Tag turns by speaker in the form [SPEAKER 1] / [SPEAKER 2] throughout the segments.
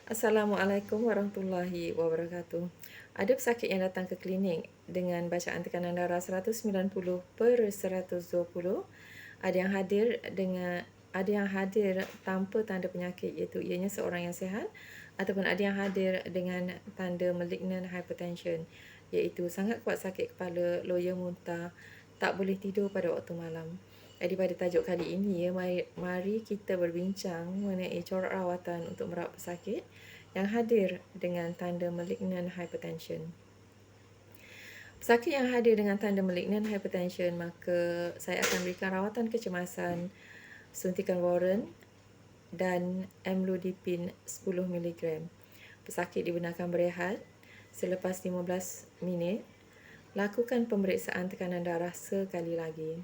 [SPEAKER 1] Assalamualaikum warahmatullahi wabarakatuh. Ada pesakit yang datang ke klinik dengan bacaan tekanan darah 190/120. Ada yang hadir tanpa tanda penyakit, iaitu ianya seorang yang sihat, ataupun ada yang hadir dengan tanda malignant hypertension, iaitu sangat kuat sakit kepala, loya muntah, tak boleh tidur pada waktu malam. Jadi pada tajuk kali ini, mari kita berbincang mengenai corak rawatan untuk merawat pesakit yang hadir dengan tanda malignant hypertension. Pesakit yang hadir dengan tanda malignant hypertension, maka saya akan berikan rawatan kecemasan, suntikan Warren dan amlodipine 10 mg. Pesakit dibenarkan berehat selepas 15 minit. Lakukan pemeriksaan tekanan darah sekali lagi.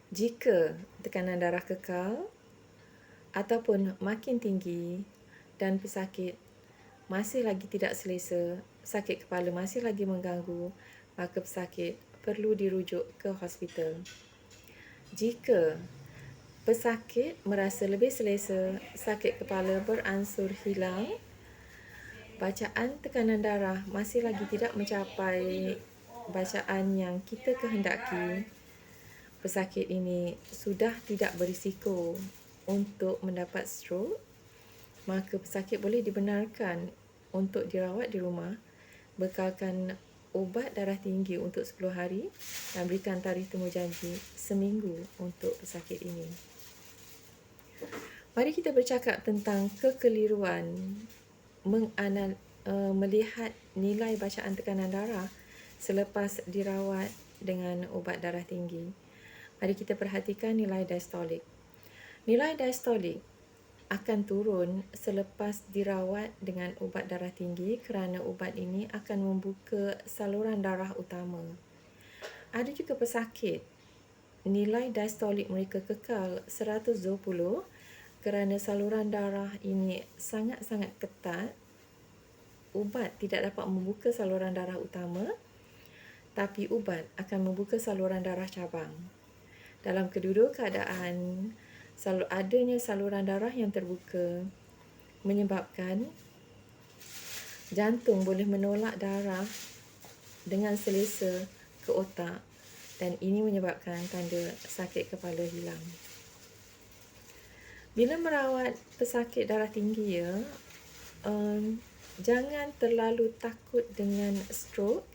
[SPEAKER 1] Jika tekanan darah kekal ataupun makin tinggi dan pesakit masih lagi tidak selesa, sakit kepala masih lagi mengganggu, maka pesakit perlu dirujuk ke hospital. Jika pesakit merasa lebih selesa, sakit kepala beransur hilang, bacaan tekanan darah masih lagi tidak mencapai bacaan yang kita kehendaki, pesakit ini sudah tidak berisiko untuk mendapat stroke, maka pesakit boleh dibenarkan untuk dirawat di rumah, bekalkan ubat darah tinggi untuk 10 hari dan berikan tarikh temu janji seminggu untuk pesakit ini. Mari kita bercakap tentang kekeliruan melihat nilai bacaan tekanan darah selepas dirawat dengan ubat darah tinggi. Mari kita perhatikan nilai diastolik. Nilai diastolik akan turun selepas dirawat dengan ubat darah tinggi kerana ubat ini akan membuka saluran darah utama. Ada juga pesakit nilai diastolik mereka kekal 120 kerana saluran darah ini sangat-sangat ketat. Ubat tidak dapat membuka saluran darah utama, tapi ubat akan membuka saluran darah cabang. Dalam kedua keadaan, adanya saluran darah yang terbuka menyebabkan jantung boleh menolak darah dengan selesa ke otak, dan ini menyebabkan tanda sakit kepala hilang. Bila merawat pesakit darah tinggi, jangan terlalu takut dengan stroke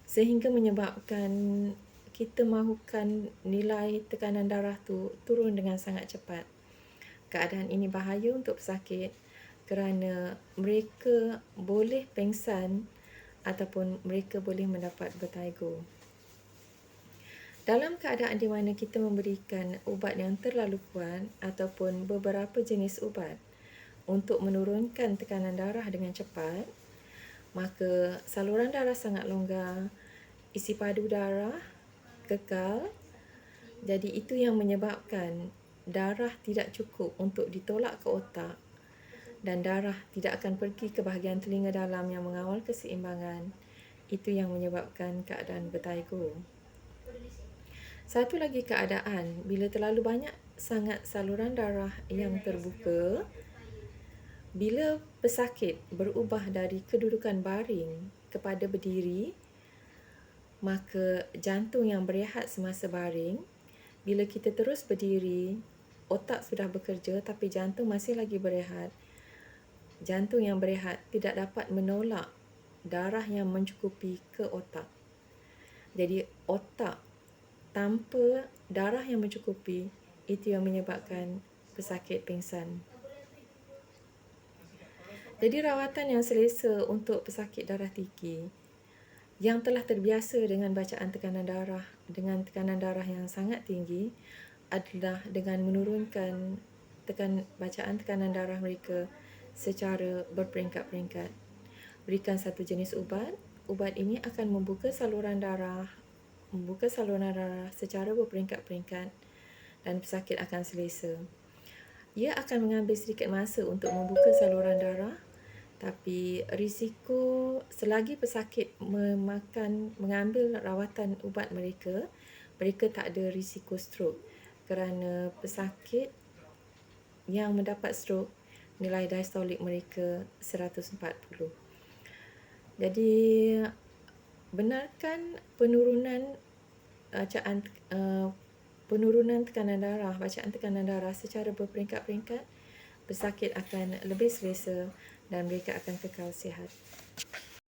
[SPEAKER 1] sehingga menyebabkan kita mahukan nilai tekanan darah tu turun dengan sangat cepat. Keadaan ini bahaya untuk pesakit kerana mereka boleh pengsan ataupun mereka boleh mendapat vertigo. Dalam keadaan di mana kita memberikan ubat yang terlalu kuat ataupun beberapa jenis ubat untuk menurunkan tekanan darah dengan cepat, maka saluran darah sangat longgar, isi padu darah kekal. Jadi itu yang menyebabkan darah tidak cukup untuk ditolak ke otak dan darah tidak akan pergi ke bahagian telinga dalam yang mengawal keseimbangan. Itu yang menyebabkan keadaan vertigo. Satu lagi keadaan, bila terlalu banyak sangat saluran darah yang terbuka, bila pesakit berubah dari kedudukan baring kepada berdiri, maka jantung yang berehat semasa baring, bila kita terus berdiri, otak sudah bekerja tapi jantung masih lagi berehat. Jantung yang berehat tidak dapat menolak darah yang mencukupi ke otak. Jadi otak tanpa darah yang mencukupi, itu yang menyebabkan pesakit pingsan. Jadi rawatan yang selesa untuk pesakit darah tinggi yang telah terbiasa dengan bacaan tekanan darah dengan tekanan darah yang sangat tinggi adalah dengan menurunkan bacaan tekanan darah mereka secara berperingkat-peringkat. Berikan satu jenis ubat. Ubat ini akan membuka saluran darah secara berperingkat-peringkat dan pesakit akan selesa. Ia akan mengambil sedikit masa untuk membuka saluran darah, tapi risiko selagi pesakit mengambil rawatan ubat mereka tak ada risiko stroke kerana pesakit yang mendapat stroke nilai diastolik mereka 140. Jadi benarkan penurunan tekanan darah, bacaan tekanan darah secara berperingkat-peringkat, pesakit akan lebih selesa dan mereka akan kekal sihat.